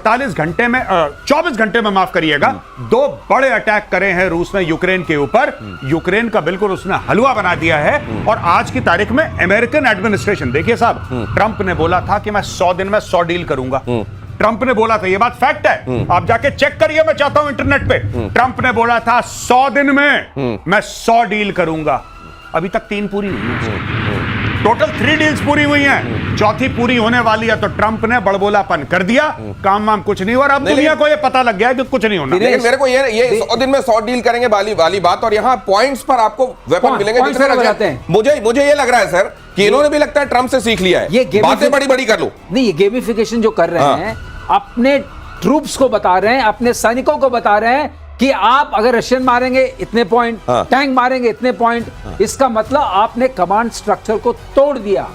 48 घंटे में 24 घंटे में माफ करिएगा, 2 बड़े अटैक करे हैं रूस ने यूक्रेन के ऊपर। यूक्रेन का बिल्कुल उसने हलवा बना दिया है। और आज की तारीख में अमेरिकन एडमिनिस्ट्रेशन, देखिए साहब, ट्रंप ने बोला था कि मैं 100 दिन में 100 डील करूंगा। ट्रंप ने बोला था, ये बात फैक्ट है, आप जाके चेक करिए, मैं चाहता हूं इंटरनेट पे। ट्रंप ने बोला था 100 दिन में मैं 100 डील करूंगा। अभी तक 3 पूरी हुई है, टोटल 3 डील्स पूरी हुई हैं, चौथी पूरी होने वाली है। तो ट्रंप ने बड़बोलापन कर दिया, काम वाम कुछ नहीं हुआ। अब दुनिया को ये पता लग गया है कि कुछ नहीं होना। लेकिन मेरे को ये 100 दिन में 100 डील करेंगे वाली बात, और यहाँ पॉइंट्स पर आपको वेपन मिलेंगे। मुझे ये लग रहा है सर कि इन्होंने भी लगता है ट्रंप से सीख लिया है, बातें बड़ी बड़ी कर लो। नहीं, ये गेमिफिकेशन जो कर रहे हैं, अपने ट्रूप्स को बता रहे हैं, अपने सैनिकों को बता रहे हैं कि आप अगर रशियन मारेंगे इतने पॉइंट, टैंक मारेंगे इतने पॉइंट, इसका मतलब आपने कमांड स्ट्रक्चर को तोड़ दिया।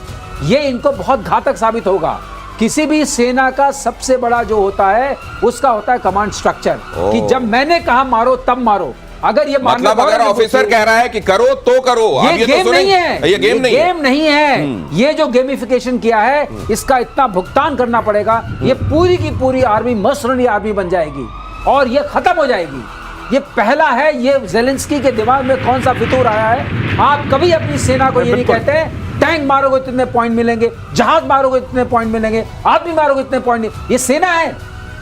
ये इनको बहुत घातक साबित होगा। किसी भी सेना का सबसे बड़ा जो होता है उसका होता है कमांड स्ट्रक्चर, कि जब मैंने कहा मारो तब मारो। अगर ये मतलब अगर ऑफिसर कह रहा है कि करो तो करो, ये गेम नहीं है, ये गेम नहीं है। ये जो गेमिफिकेशन किया है इसका इतना भुगतान करना पड़ेगा। ये पूरी की पूरी आर्मी मर्सनरी आर्मी बन जाएगी और ये खत्म हो जाएगी। ये पहला है। ये ज़ेलेंस्की के दिमाग में कौन सा फितूर आया है? आप कभी अपनी सेना को ये नहीं कहते टैंक मारोगे इतने पॉइंट मिलेंगे, जहाज मारोगे इतने पॉइंट मिलेंगे, आदमी मारोगे इतने पॉइंट। ये सेना है,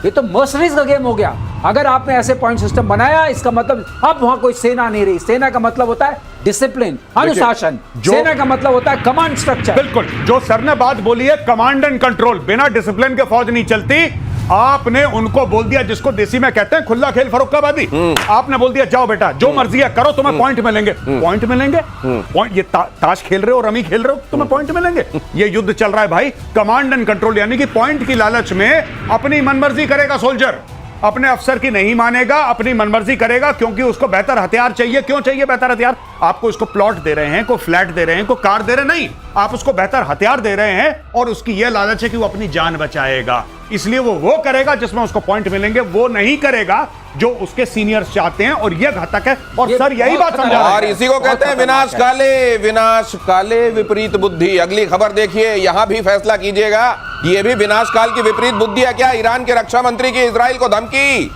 ये तो मर्सनरीज का गेम हो गया। अगर आपने ऐसे पॉइंट सिस्टम बनाया, इसका मतलब अब वहां कोई सेना नहीं रही। सेना का मतलब होता है डिसिप्लिन, अनुशासन। सेना का मतलब होता है कमांड स्ट्रक्चर। बिल्कुल, जो सर ने बात बोली है कमांड एंड कंट्रोल, बिना डिसिप्लिन के फौज नहीं चलती। आपने उनको बोल दिया, जिसको देसी में कहते हैं खुला खेल फरोख्ताबादी, आपने बोल दिया जाओ बेटा जो मर्जी है करो, तुम्हें पॉइंट मिलेंगे। पॉइंट मिलेंगे, पॉइंट। ये ताश खेल रहे हो, रमी खेल रहे हो, तुम्हें पॉइंट मिलेंगे। ये युद्ध चल रहा है भाई, कमांड एंड कंट्रोल, यानी कि पॉइंट की लालच में अपनी मनमर्जी करेगा सोल्जर, अपने अफसर की नहीं मानेगा, अपनी मनमर्जी करेगा, क्योंकि उसको बेहतर हथियार चाहिए। क्यों चाहिए बेहतर हथियार? आपको उसको प्लॉट दे रहे हैं, कोई फ्लैट दे रहे हैं, कोई कार दे रहे नहीं, आप उसको बेहतर हथियार दे रहे हैं और उसकी यह लालच है कि वो अपनी जान बचाएगा। इसलिए वो करेगा जिसमें उसको पॉइंट मिलेंगे, वो नहीं करेगा जो उसके सीनियर्स चाहते हैं। और यह घातक है। और सर यही बात समझा, और इसी को कहते हैं विनाश काले विपरीत बुद्धि। अगली खबर देखिए, यहां भी फैसला कीजिएगा, ये भी विनाश काल की विपरीत बुद्धि है क्या? ईरान के रक्षा मंत्री की इजराइल को धमकी।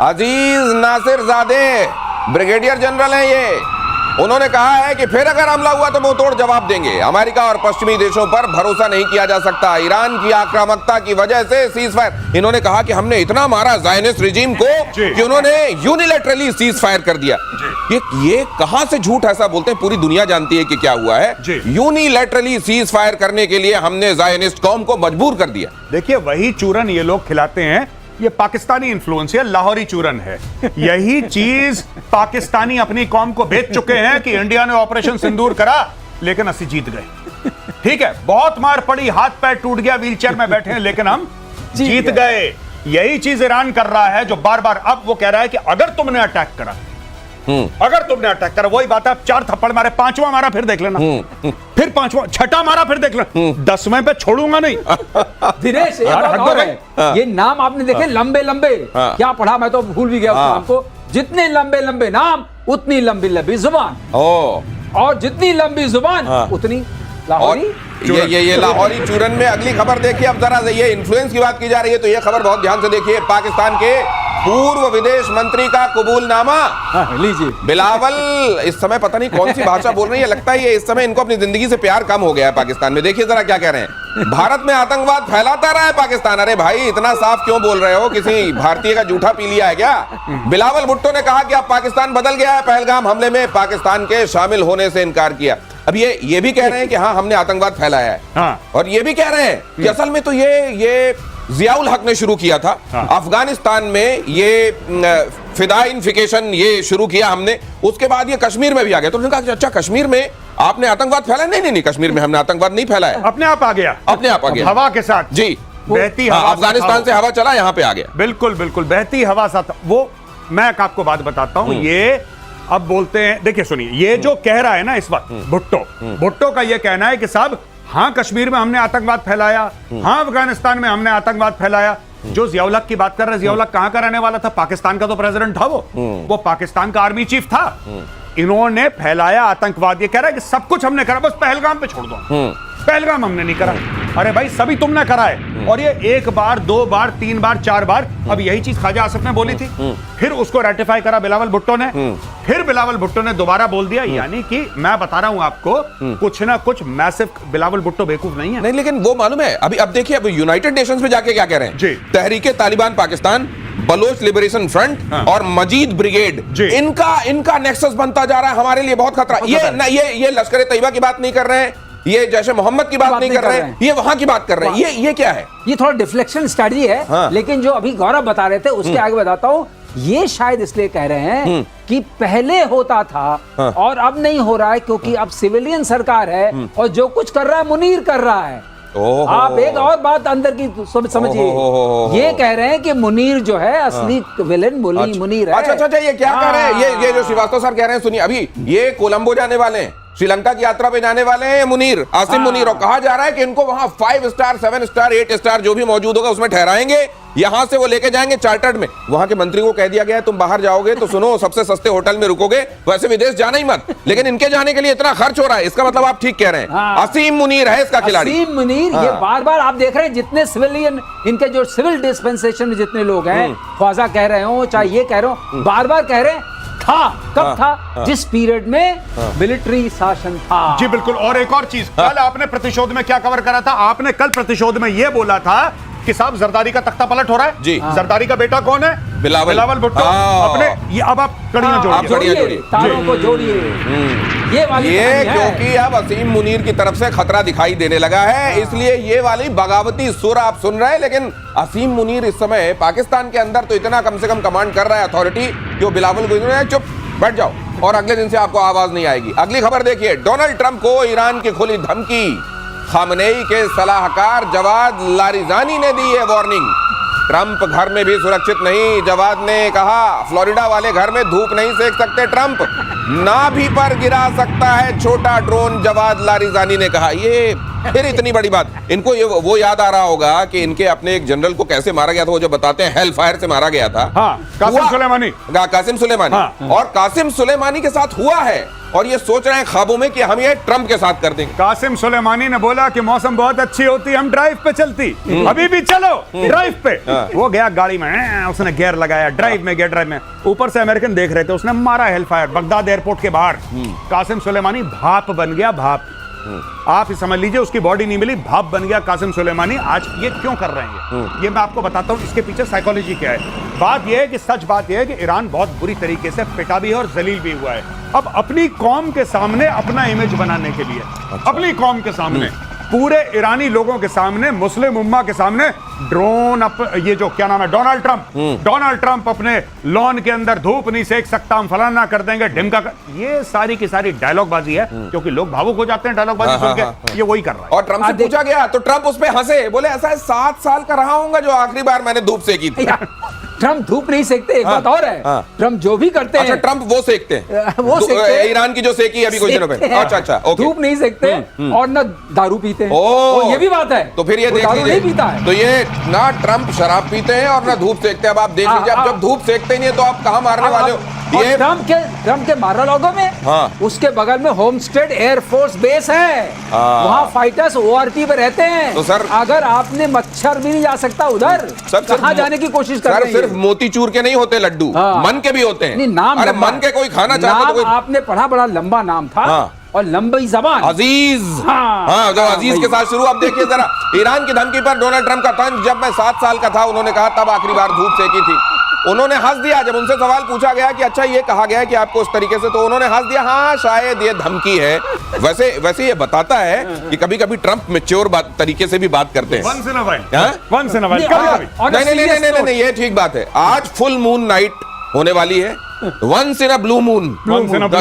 अजीज नासिरजादे ब्रिगेडियर जनरल हैं ये, उन्होंने कहा है कि फिर अगर हमला हुआ तो मुंह तोड़ जवाब देंगे। अमेरिका और पश्चिमी देशों पर भरोसा नहीं किया जा सकता। ईरान की आक्रामकता की वजह से सीज फायर, इन्होंने कहा कि हमने इतना मारा ज़ायनिस्ट रिजीम को कि उन्होंने यूनिलैटरली सीज फायर कर दिया। ये कहां से झूठ ऐसा बोलते हैं? पूरी दुनिया जानती है कि क्या हुआ है। यूनिलैटरली सीज फायर करने के लिए हमने ज़ायनिस्ट कौम को मजबूर कर दिया। देखिए, वही चूरन ये लोग खिलाते हैं, ये पाकिस्तानी इन्फ्लुएंस है, लाहौरी चूरन है। यही चीज पाकिस्तानी अपनी कौम को बेच चुके हैं कि इंडिया ने ऑपरेशन सिंदूर करा लेकिन असि जीत गए। ठीक है, बहुत मार पड़ी, हाथ पैर टूट गया, व्हीलचेयर में बैठे हैं, लेकिन हम जीत गए। यही चीज ईरान कर रहा है, जो बार बार अब वो कह रहा है कि अगर तुमने अटैक करा, अगर तुमने अटैक करा, वही बात है, 4 थप्पड़ मारे, 5वां मारा फिर देख लेना, फिर 5वां, 6ठा मारा फिर देख लेना, 10वें पे छोड़ूंगा नहीं। दिनेश, ये नाम आपने देखे, लंबे लंबे, क्या पढ़ा मैं तो भूल भी गया आपको। जितने लंबे लंबे नाम उतनी लंबी लंबी जुबान, और जितनी लंबी जुबान उतनी लाहौरी। ये लाहौरी चूरन में अगली खबर देखिए। अब जरा ये इन्फ्लुएंस की बात की जा रही है, तो ये खबर बहुत ध्यान से देखिए। पाकिस्तान के पूर्व विदेश मंत्री का कबूलनामा लीजिए। बिलावल इस समय पता नहीं कौन सी भाषा बोल रही है, लगता है ये इस समय इनको अपनी जिंदगी से प्यार कम हो गया है पाकिस्तान में। देखिए जरा क्या कह रहे हैं। भारत में आतंकवाद फैलाता रहा है पाकिस्तान। अरे भाई, इतना साफ क्यों बोल रहे हो? किसी भारतीय का जूठा पी लिया है क्या? बिलावल भुट्टो ने कहा कि अब पाकिस्तान बदल गया है। पहलगाम हमले में पाकिस्तान के शामिल होने से इनकार किया। अब ये भी कह रहे हैं कि हाँ, हमने आतंकवाद फैलाया है। और ये भी कह रहे हैं कि असल में तो ये जियाउल हक ने शुरू किया था। अफगानिस्तान में ये फिदाइनिफिकेशन ये शुरू किया हमने, उसके बाद ये कश्मीर में भी आ गया। तो उन्होंने कहा अच्छा, कश्मीर में आपने आतंकवाद फैलाया? नहीं, कश्मीर में हमने आतंकवाद नहीं फैलाया, अपने आप आ गया, हवा के साथ। जी, बहती हवा, अफगानिस्तान से हवा चला, यहाँ पे आ गया। बिल्कुल बिल्कुल, बहती हवा साथ। वो मैं आपको बात बताता हूं, ये अब बोलते हैं, देखिए सुनिए, ये जो कह रहा है ना इस वक्त भुट्टो का ये कहना है कि साहब हाँ, कश्मीर में हमने आतंकवाद फैलाया, हाँ अफगानिस्तान में हमने आतंकवाद फैलाया। जो जियाउल हक की बात कर रहे हैं, जियाउल हक कहां का रहने वाला था? पाकिस्तान का तो प्रेसिडेंट था वो पाकिस्तान का आर्मी चीफ था। इन्होंने फैलाया आतंकवाद। ये कह रहा है कि सब कुछ हमने करा, बस पहलगाम पे छोड़ दो। पहलगाम हमने नहीं करा। अरे भाई सभी तुमने करा है। और ये एक बार, दो बार, तीन बार, चार बार। अब यही चीज ख्वाजा आसिफ ने बोली थी, फिर उसको रेटिफाई करा बिलावल भुट्टो ने, फिर बिलावल भुट्टो ने दोबारा बोल दिया। यानी कि मैं बता रहा हूं आपको, कुछ ना कुछ मैसिव। बिलावल भुट्टो बेवकूफ नहीं है। नहीं, लेकिन वो मालूम है, अभी अब देखिए, अब यूनाइटेड नेशंस में जाके क्या कह रहे हैं जी। तहरीके तालिबान पाकिस्तान, बलोच लिबरेशन फ्रंट और मजीद ब्रिगेड, जी। इनका नेक्सस बनता जा रहा है, हमारे लिए बहुत खतरा। ये लश्कर तैयबा की बात नहीं कर रहे हैं, ये जैसे मोहम्मद की बात नहीं कर रहे हैं, ये वहां की बात कर रहे हैं। ये क्या है? ये थोड़ा डिफ्लेक्शन स्ट्रेटजी है। हाँ। लेकिन जो अभी गौरव बता रहे थे उसके आगे बताता हूं, ये शायद इसलिए कह रहे हैं कि पहले होता था और अब नहीं हो रहा है, क्योंकि अब सिविलियन सरकार है और जो कुछ कर रहा है मुनीर कर रहा है। आप एक और बात अंदर की समझिए, ये कह रहे हैं कि मुनीर जो है असली विलेन मुनीर है। अच्छा, ये क्या कह रहे हैं? ये जो श्रीवास्तव सर कह रहे हैं, सुनिए, अभी ये कोलंबो जाने वाले हैं, श्रीलंका की यात्रा पे जाने वाले हैं मुनीर, आसिम मुनीर, और कहा जा रहा है कि इनको वहां 5 स्टार, 7 स्टार, 8 स्टार जो भी मौजूद होगा उसमें ठहराएंगे, यहां से वो लेके जाएंगे चार्टर्ड में। वहां के मंत्री को कह दिया गया है तुम बाहर जाओगे तो सुनो, सबसे सस्ते होटल में रुकोगे, वैसे विदेश जाना ही मत, लेकिन इनके जाने के लिए इतना खर्च हो रहा है। इसका मतलब आप ठीक कह रहे हैं। आसिम मुनीर है इसका खिलाड़ी। आसिम मुनीर, ये बार बार आप देख रहे हैं, जितने सिविलियन, इनके जो सिविल डिस्पेंसेशन में जितने लोग हैं, ख्वाजा कह रहे हो चाहे ये कह रहे हो, बार बार कह रहे हैं था, कब था? जिस पीरियड में मिलिट्री शासन था। जी बिल्कुल। और एक और चीज, कल आपने प्रतिशोध में क्या कवर करा था? आपने कल प्रतिशोध में यह बोला था कि साहब जरदारी का तख्ता पलट हो रहा है। जी। जरदारी का बेटा कौन है? बिलावल भुट्टो। अपने ये अब आप कड़ियां जोड़िए, तारों को जोड़िए। ये वाली क्योंकि अब असीम मुनीर की तरफ से खतरा दिखाई देने लगा है, इसलिए ये वाली बगावती सुर आप सुन रहे हैं। लेकिन असीम मुनीर इस समय पाकिस्तान के अंदर तो इतना कम से कम कमांड कर रहा है, अथॉरिटी, कि वो बिलावल को चुप बैठ जाओ और अगले दिन से आपको आवाज नहीं आएगी। अगली खबर देखिए, डोनाल्ड ट्रंप को ईरान की खुली धमकी, खामनेई के सलाहकार जवाद लारिजानी ने दी है वार्निंग। ट्रंप घर में भी सुरक्षित नहीं, जवाद ने कहा फ्लोरिडा वाले घर में धूप नहीं सेक सकते ट्रंप, नाभि पर गिरा सकता है छोटा ड्रोन, जवाद लारिजानी ने कहा। ये फिर इतनी बड़ी बात, इनको ये वो याद आ रहा होगा कि इनके अपने एक जनरल को कैसे मारा गया था, वो जो बताते हैं हेल फायर से मारा गया था। कासिम सुलेमानी। और कासिम सुलेमानी के साथ हुआ है, और ये सोच रहे हैं ख्वाबों में कि हम ये ट्रंप के साथ कर देंगे। कासिम सुलेमानी ने बोला कि मौसम बहुत अच्छी होती, हम ड्राइव पे चलती, अभी भी चलो ड्राइव पे। वो गया गाड़ी में, उसने गियर लगाया, ड्राइव में गया, ड्राइव में ऊपर से अमेरिकन देख रहे थे, उसने मारा हेलफायर बगदाद एयरपोर्ट के बाहर। कासिम सुलेमानी भाप बन गया, भाप। आप समझ लीजिए, उसकी बॉडी नहीं मिली, भाप बन गया कासिम सुलेमानी। आज ये क्यों कर रहे हैं, ये मैं आपको बताता हूं, इसके पीछे साइकोलॉजी क्या है। बात यह है कि सच बात यह है कि ईरान बहुत बुरी तरीके से पिटा भी है और जलील भी हुआ है। अब अपनी कौम के सामने अपना इमेज बनाने के लिए, अपनी कौम के सामने, पूरे ईरानी लोगों के सामने, मुस्लिम उम्मा के सामने, ड्रोन ये जो क्या नाम है, डोनाल्ड ट्रंप अपने लॉन के अंदर धूप नहीं सेक सकता, हम फलाना कर देंगे, ढिमका कर, ये सारी की सारी डायलॉग बाजी है, क्योंकि लोग भावुक हो जाते हैं डायलॉग बाजी सुन के। ये वही कर रहा है। और ट्रंप से पूछा गया तो ट्रंप उस पर हंसे, बोले ऐसा है 7 साल का रहा हूंगा जो आखिरी बार मैंने धूप सेकी थी। ट्रंप धूप नहीं सेकते, एक बात और है, ट्रंप जो भी करते हैं, अच्छा ट्रंप वो सेकते हैं, वो सेकते हैं, ईरान की जो सेकी अभी कुछ दिनों पहले, अच्छा ओके, धूप नहीं सेकते और ना दारू पीते हैं। ओ, ये भी बात है। तो फिर ये देख लीजिए, तो ये ना ट्रंप शराब पीते हैं और ना धूप सेकते हैं। अब आप देख लीजिए, अब जब धूप सेकते नहीं है तो आप कहां मारने वाले हो? ये ट्रंप के मारालागो में, उसके बगल में होमस्टेड एयरफोर्स बेस है, वहां फाइटर्स ओआरटी पे रहते हैं। तो सर, अगर आपने मच्छर भी नहीं जा सकता उधर, कहां जाने की कोशिश कर रहे हैं? सिर्फ मोतीचूर के नहीं होते लड्डू, मन के भी होते हैं। नाम, अरे मन के कोई खाना चाहता तो कोई... आपने पढ़ा, बड़ा लंबा नाम था और लंबी जबान, अजीज। जो अजीज के साथ शुरू। अब देखिए जरा, ईरान की धमकी पर डोनाल्ड ट्रंप का तंज, जब मैं 7 साल का था उन्होंने कहा तब आखिरी बार धूप सेकी थी। उन्होंने हंस दिया जब उनसे सवाल पूछा गया कि अच्छा ये कहा गया कि आपको उस तरीके से, तो उन्होंने हंस दिया, हाँ शायद ये धमकी है। वैसे ये बताता है कि कभी कभी ट्रंप मैच्योर तरीके से भी बात करते हैं। Once in a while। नहीं, ये ठीक बात है। आज फुल मून नाइट होने वाली है, once in a blue moon,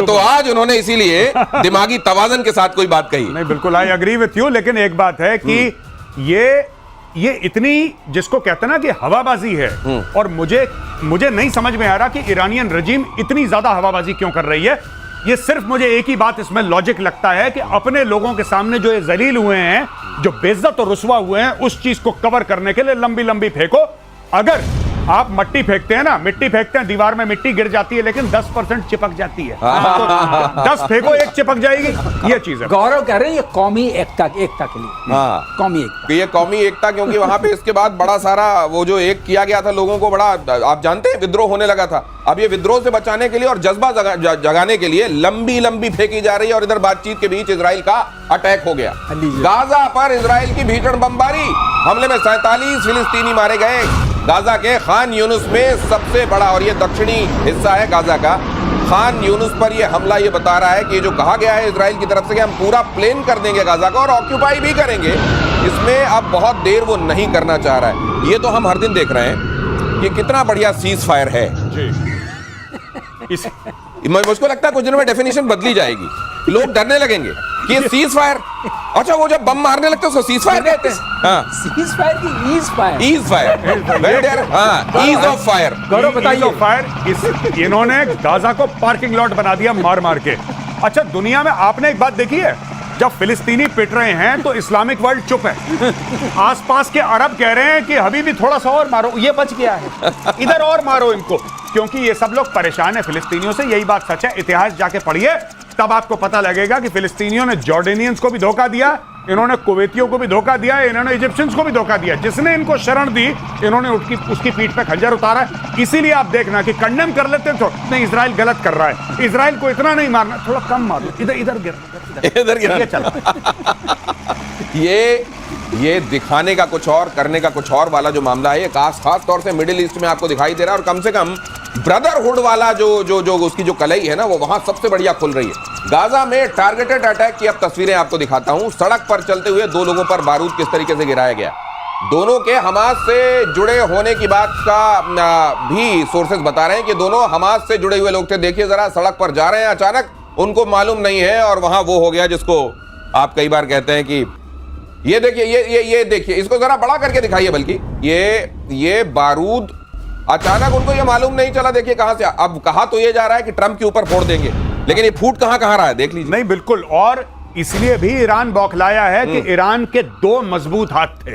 तो आज उन्होंने इसीलिए दिमागी तवाज़न के साथ कोई बात कही। नहीं, बिल्कुल आई एग्री विथ यू, लेकिन एक बात है कि ये इतनी, जिसको कहते हैं ना कि हवाबाजी है, और मुझे नहीं समझ में आ रहा कि ईरानियन रजीम इतनी ज्यादा हवाबाजी क्यों कर रही है। ये सिर्फ मुझे एक ही बात इसमें लॉजिक लगता है कि अपने लोगों के सामने जो ये जलील हुए हैं, जो बेइज्जत और रुसवा हुए हैं, उस चीज को कवर करने के लिए लंबी लंबी फेंको। अगर आप मिट्टी फेंकते हैं ना, मिट्टी फेंकते हैं, दीवार में मिट्टी गिर जाती है लेकिन 10% चिपक जाती है। तो 10 फेंको, एक चिपक जाएगी, ये चीज है। गौरव कह रहे हैं ये कौमी एकता के लिए। हाँ, कौमी एकता, ये कौमी एकता, क्योंकि वहां पे इसके बाद बड़ा सारा वो जो एक किया गया था लोगों को, बड़ा आप जानते हैं विद्रोह होने लगा था। अब ये विद्रोह से बचाने के लिए और जज्बा जगाने के लिए लंबी लंबी फेंकी जा रही है, और इधर बातचीत के बीच इजराइल का अटैक हो गया। गाजा पर इजराइल की भीषण बमबारी, हमले में 47 फिलिस्तीनी मारे गए। गाजा के खान यूनुस में सबसे बड़ा, और ये दक्षिणी हिस्सा है गाजा का, खान यूनुस पर ये हमला ये बता रहा है कि जो कहा गया है इजराइल की तरफ से कि हम पूरा प्लेन कर देंगे गाजा को और ऑक्यूपाई भी करेंगे, इसमें अब बहुत देर वो नहीं करना चाह रहा है। ये तो हम हर दिन देख रहे हैं कि कितना बढ़िया सीज फायर है। मुझको लगता है कुछ दिनों में डेफिनेशन बदली जाएगी, लोग डरने लगेंगे कि ये सीज फायर, अच्छा वो जब बम मारने लगते हैं उसको सीज फायर कहते हैं। हाँ, सीज फायर की ईज फायर, ईज फायर, हाँ, ईज ऑफ फायर। गौरव बताइए। फायर इन्होंने गाजा को पार्किंग लॉट बना दिया मार मार के। अच्छा, दुनिया में आपने एक बात देखी है, जब फिलिस्तीनी पिट रहे हैं तो इस्लामिक वर्ल्ड चुप है, आसपास के अरब कह रहे हैं कि अभी भी थोड़ा सा और मारो, ये बच गया है, इधर और मारो इनको, क्योंकि ये सब लोग परेशान है फिलिस्तीनियों से। यही बात सच है, इतिहास जाके पढ़िए तब आपको पता लगेगा कि फिलिस्तीनियों ने जॉर्डेनियंस को भी धोखा दिया, इन्होंने कुवैतियों को भी धोखा दिया, इन्होंने इजिप्शियंस को भी धोखा दिया। जिसने इनको शरण दी इन्होंने उसकी पीठ पे खंजर उतारा। इसीलिए आप देखना कि कंडेम कर लेते हैं तो नहीं, इजराइल गलत कर रहा है, इजराइल को इतना नहीं मारना, थोड़ा कम मारो, इधर इधर गिर चला। ये दिखाने का कुछ और करने का कुछ और वाला जो मामला है, ये खास तौर से मिडिल ईस्ट में आपको दिखाई दे रहा है, और कम से कम ब्रदरहुड वाला जो उसकी जो कलई है ना, वो वहां सबसे बढ़िया खुल रही है। गाजा में टारगेटेड अटैक की अब तस्वीरें आपको दिखाता हूं। सड़क पर चलते हुए 2 लोगों पर बारूद किस तरीके से गिराया गया। दोनों के हमास से जुड़े होने की बात का भी सोर्सेज बता रहे हैं कि दोनों हमास से जुड़े हुए लोग थे। देखिए जरा, सड़क पर जा रहे हैं, अचानक उनको मालूम नहीं है और वहां वो हो गया जिसको आप कई बार कहते हैं कि ये देखिए, ये देखिए, इसको जरा बड़ा करके दिखाइए, बल्कि ये बारूद अचानक उनको ये मालूम नहीं चला। देखिए कहां से, अब कहा तो ये जा रहा है कि ट्रंप के ऊपर फोड़ देंगे, लेकिन ये फूट कहां रहा है देख लीजिए। नहीं, बिल्कुल, और इसलिए भी ईरान बौखलाया है कि ईरान के 2 मजबूत हाथ थे।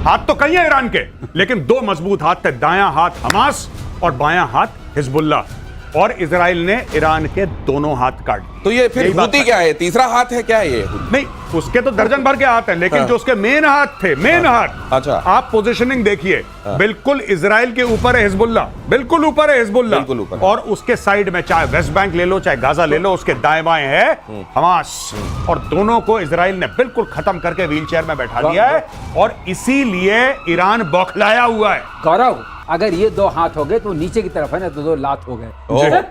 हाथ तो कई है ईरान के, लेकिन 2 मजबूत हाथ थे, दायां हाथ हमास और बायां हाथ हिजबुल्लाह, और इजराइल ने ईरान के दोनों हाथ काट दिए। तो ये फिर हूती क्या है, तीसरा हाथ है क्या है ये? नहीं, उसके तो दर्जन भर के हाथ हैं, लेकिन जो उसके मेन हाथ थे, मेन हाथ, अच्छा, आप पोजीशनिंग देखिए, बिल्कुल इजराइल के ऊपर है हिजबुल्लाह, बिल्कुल ऊपर है हिजबुल्लाह, और उसके साइड में चाहे वेस्ट बैंक ले लो चाहे गाजा ले लो, उसके दाएं बाएं है हमास, और दोनों को इजराइल ने बिल्कुल खत्म करके व्हीलचेयर में बैठा दिया है, और इसीलिए ईरान बौखलाया हुआ है। गौरव, अगर ये 2 हाथ हो गए तो नीचे की तरफ है ना, तो 2 लात हो गए।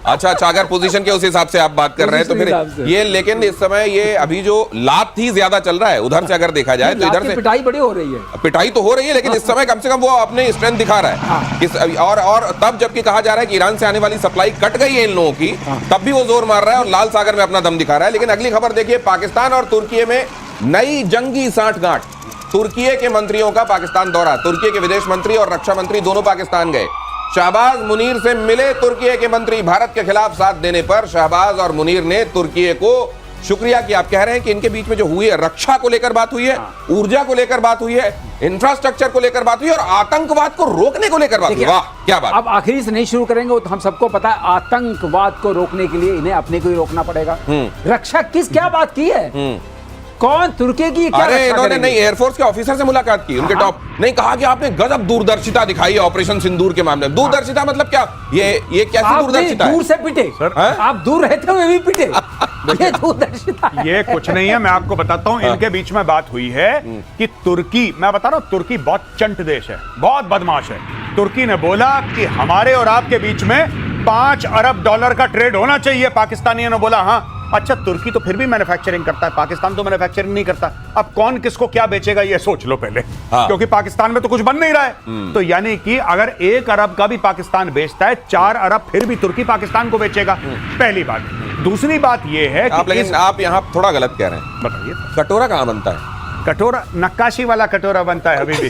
अच्छा, अगर पोजीशन के उस हिसाब से आप बात कर रहे हैं तो फिर ये, लेकिन इस समय ये अभी जो लात ही ज्यादा चल रहा है, उधर से अगर देखा जाए तो इधर से पिटाई बड़ी हो रही है, पिटाई तो हो रही है, लेकिन इस समय कम से कम वो अपने स्ट्रेंथ दिखा रहा है। और तब जबकि कहा जा रहा है कि ईरान से आने वाली सप्लाई कट गई है इन लोगों की, तब भी वो जोर मार रहा है और लाल सागर में अपना दम दिखा रहा है। लेकिन अगली खबर देखिए, पाकिस्तान और तुर्की में नई जंगी सांठगांठ। तुर्की के मंत्रियों का पाकिस्तान दौरा, तुर्की के विदेश मंत्री और रक्षा मंत्री दोनों पाकिस्तान गए। शहबाज मुनीर से मिले तुर्की के मंत्री। भारत के खिलाफ साथ देने पर शहबाज और मुनीर ने तुर्की को शुक्रिया किया। आप कह रहे हैं कि इनके बीच में जो हुई है, रक्षा को लेकर बात हुई है, ऊर्जा को लेकर बात हुई है, इंफ्रास्ट्रक्चर को लेकर बात हुई है, और आतंकवाद को रोकने को लेकर बात हुई। वाह, क्या बात। अब आखिरी से नहीं शुरू करेंगे तो हम सबको पता है, आतंकवाद को रोकने के लिए इन्हें अपने को ही रोकना पड़ेगा। रक्षा क्या बात की है, कौन तुर्की की क्या? अरे इन्होंने नहीं, एयरफोर्स के ऑफिसर से मुलाकात की, उनके टॉप नहीं, कहा कि आपने गजब दूरदर्शिता दिखाई है ऑपरेशन सिंदूर के मामले में। दूरदर्शिता मतलब क्या? ये कैसी दूरदर्शिता है? दूर से पिटे आप, दूर रहते हुए भी पिटे, ये दूरदर्शिता है। ये कुछ नहीं है, मैं आपको बताता हूँ। इनके बीच में बात हुई है कि तुर्की, मैं बता रहा हूँ, तुर्की बहुत चंट देश है, बहुत बदमाश है। तुर्की ने बोला कि हमारे और आपके बीच में $5 अरब का ट्रेड होना चाहिए। पाकिस्तानियों ने बोला हाँ। अच्छा, तुर्की तो फिर भी मैन्युफैक्चरिंग करता है, पाकिस्तान तो मैन्युफैक्चरिंग नहीं करता। अब कौन किसको क्या बेचेगा ये सोच लो पहले, क्योंकि पाकिस्तान में तो कुछ बन नहीं रहा है। तो यानी कि अगर 1 अरब का भी पाकिस्तान बेचता है, 4 अरब फिर भी तुर्की पाकिस्तान को बेचेगा, पहली बात। दूसरी बात ये है कि लेकिन आप यहाँ थोड़ा गलत कह रहे हैं। बताइए, कटोरा कहाँ बनता है? कटोरा नक्काशी वाला कटोरा बनता है अभी भी।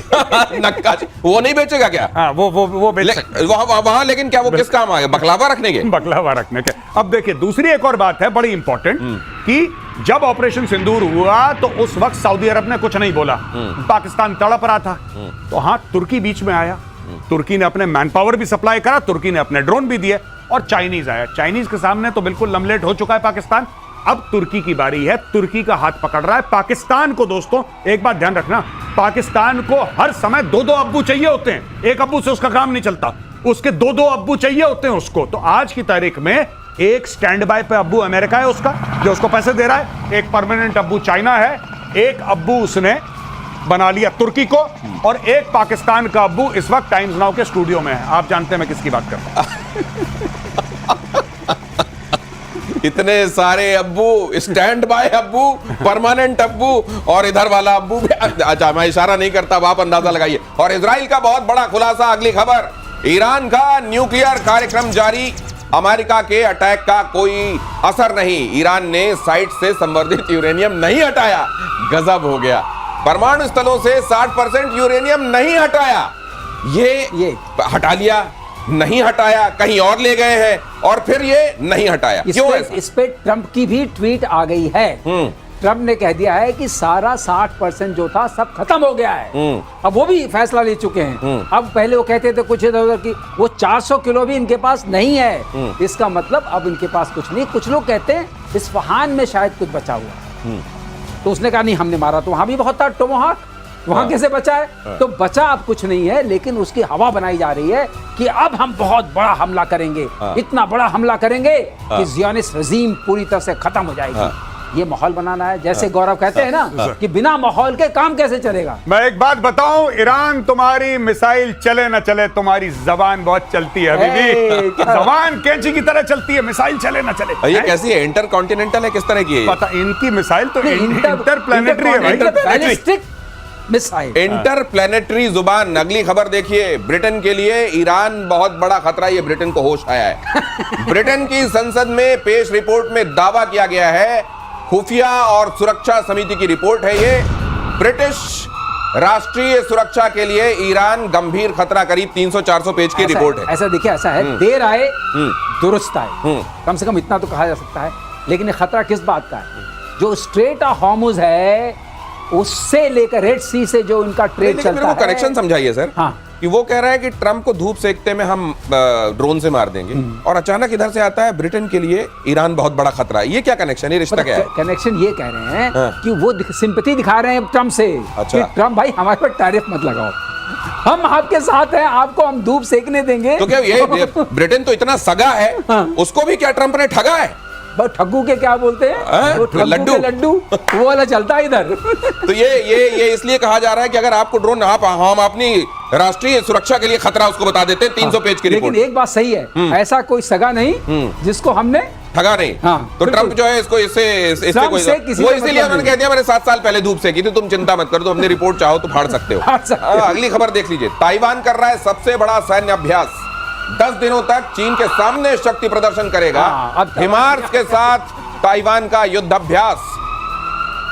नक्काशी वो नहीं बेचेगा क्या? हाँ, वो बेच सकते हैं वहां, लेकिन क्या वो किस काम आ गया? बकलावा रखने के? बकलावा रखने के। अब देखिए, दूसरी एक और बात है बड़ी इंपॉर्टेंट, कि जब ऑपरेशन सिंदूर हुआ तो उस वक्त सऊदी अरब ने कुछ नहीं बोला, पाकिस्तान तड़प रहा था, तो हाँ, तुर्की बीच में आया तुर्की ने अपने मैन पावर भी सप्लाई करा, तुर्की ने अपने ड्रोन भी दिए, और चाइनीज आया। चाइनीज के सामने तो बिल्कुल लमलेट हो चुका है पाकिस्तान। अब तुर्की की बारी है, तुर्की का हाथ पकड़ रहा है पाकिस्तान को। दोस्तों एक बात ध्यान रखना, पाकिस्तान को हर समय दो दो अब्बू चाहिए होते हैं, एक अब्बू से उसका काम नहीं चलता, उसके दो दो अब्बू चाहिए होते हैं उसको। तो आज की तारीख में एक स्टैंड बाय पे अब्बू अमेरिका है उसका, जो उसको पैसे दे रहा है, एक परमानेंट अब्बू चाइना है, एक अब्बू उसने बना लिया तुर्की को, और एक पाकिस्तान का अब्बू इस वक्त टाइम्स नाउ के स्टूडियो में है। आप जानते हैं मैं किसकी बात कर रहा हूं। इतने सारे अब्बू, स्टैंड बाय अब्बू, परमानेंट अब्बू, और इधर वाला अब्बू भी। अच्छा मैं इशारा नहीं करता, आप अंदाजा लगाइए। और इजराइल का बहुत बड़ा खुलासा, अगली खबर, ईरान का न्यूक्लियर कार्यक्रम जारी, अमेरिका के अटैक का कोई असर नहीं, ईरान ने साइट से संवर्धित यूरेनियम नहीं हटाया। गजब हो गया, परमाणु स्थलों से 60% यूरेनियम नहीं हटाया। ये हटा लिया, नहीं हटाया, कहीं और ले गए हैं, और फिर ये नहीं हटाया। क्यों ऐसा? इस पे ट्रंप की भी ट्वीट आ गई है। ट्रंप ने कह दिया है कि सारा 60% जो था सब खत्म हो गया है। अब वो भी फैसला ले चुके हैं। अब पहले वो कहते थे कुछ इधर उधर की, वो 400 किलो भी इनके पास नहीं है। इसका मतलब अब इनके पास कुछ नहीं। कुछ लोग कहते हैं इस्फहान में शायद कुछ बचा हुआ है। तो उसने कहा नहीं हमने मारा, तो वहां भी बहुत था टोमोहाक, वहां कैसे बचा है? तो बचा अब कुछ नहीं है, लेकिन उसकी हवा बनाई जा रही है कि अब हम बहुत बड़ा हमला करेंगे, इतना बड़ा हमला करेंगे कि ज़ियोनिस्ट रजीम पूरी तरह से खत्म हो जाएगी। ये माहौल बनाना है, जैसे गौरव कहते हैं ना कि बिना माहौल के काम कैसे चलेगा। मैं एक बात बताऊं, ईरान तुम्हारी मिसाइल चले ना चले, तुम्हारी जबान बहुत चलती है अभी भी। जबान कैंची की तरह चलती है, मिसाइल चले ना चले। ये कैसी है, इंटर कॉन्टिनेंटल है, किस तरह की है? पता, इनकी मिसाइल तो इंटरप्लैनेटरी है भाई। बैलिस्टिक मिसाइल, इंटरप्लैनेटरी जुबान। अगली खबर देखिए, ब्रिटेन के लिए ईरान बहुत बड़ा खतरा, ये ब्रिटेन को होश आया है। ब्रिटेन की संसद में पेश रिपोर्ट में दावा किया गया है, खुफिया और सुरक्षा समिति की रिपोर्ट है ये, ब्रिटिश राष्ट्रीय सुरक्षा के लिए ईरान गंभीर खतरा, करीब 300-400 पेज की रिपोर्ट है। ऐसा देखिए, ऐसा है, देर आए दुरुस्त आए, कम से कम इतना तो कहा जा सकता है। लेकिन ये खतरा किस बात का है? जो स्ट्रेट ऑफ हॉर्मुज है, उससे लेकर रेड सी से जो इनका ट्रेड चलता है। कनेक्शन समझाइए सर। हाँ, कि वो कह रहा है कि ट्रंप को धूप सेकते में हम ड्रोन से मार देंगे, और अचानक इधर से आता है ब्रिटेन के लिए ईरान बहुत बड़ा खतरा है। ये क्या कनेक्शन, ये रिश्ता क्या है? कनेक्शन ये कह रहे हैं कि वो सिंपैथी दिखा रहे हैं ट्रंप से। अच्छा। कि ट्रंप भाई हमारे पर टैरिफ मत लगाओ, हम आपके साथ हैं, आपको हम धूप सेकने देंगे। तो क्या ये ब्रिटेन तो इतना सगा है, उसको भी क्या ट्रंप ने ठगा है? ठग्गू के क्या बोलते हैं, लड्डू वो वाला चलता है इधर। तो ये इसलिए कहा जा रहा है कि अगर आपको ड्रोन, हम अपनी राष्ट्रीय सुरक्षा के लिए खतरा उसको बता देते हैं। 300 पेज की रिपोर्ट। लेकिन एक बात सही है, ऐसा कोई सगा नहीं जिसको हमने ठगा नहीं। तो ट्रंप जो है इसको वो इसीलिए उन्होंने कह दिया मैंने 7 साल पहले धूप सेकी थी, तुम चिंता मत करो, तो हमने रिपोर्ट चाहो तो फाड़ सकते हो। अगली खबर देख लीजिए, ताइवान कर रहा है सबसे बड़ा सैन्य अभ्यास, 10 दिनों तक चीन के सामने शक्ति प्रदर्शन करेगा। हिमार्स के साथ ताइवान का युद्ध अभ्यास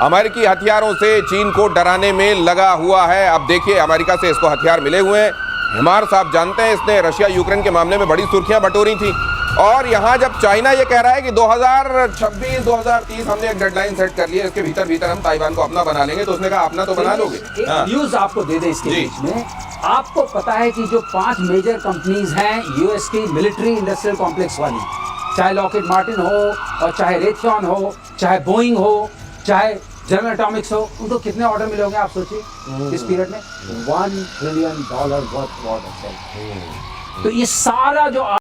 अमेरिकी हथियारों से चीन को डराने में लगा हुआ है। अब देखिए, अमेरिका से इसको हथियार मिले हुए हैं। हिमार्स आप जानते हैं, इसने रशिया यूक्रेन के मामले में बड़ी सुर्खियां बटोरी थी। और यहां जब चाइना ये कह रहा है कि 2026-2030 हमने एक डेडलाइन सेट कर ली है, इसके भीतर हम ताइवान को अपना बना लेंगे, तो उसने कहा अपना तो बना लोगे। न्यूज आपको दे दे इसके बीच में, आपको पता है कि जो 5 मेजर कंपनीज हैं यूएस की मिलिट्री इंडस्ट्रियल कॉम्प्लेक्स वाली, चाहे लॉकहीड मार्टिन हो, और चाहे रेथियन हो, चाहे बोइंग हो, चाहे जनरल एटॉमिक्स हो, उनको कितने ऑर्डर मिले होंगे आप सोचिए इस पीरियड में? $1 ट्रिलियन वर्थ ऑर्डर। तो ये सारा जो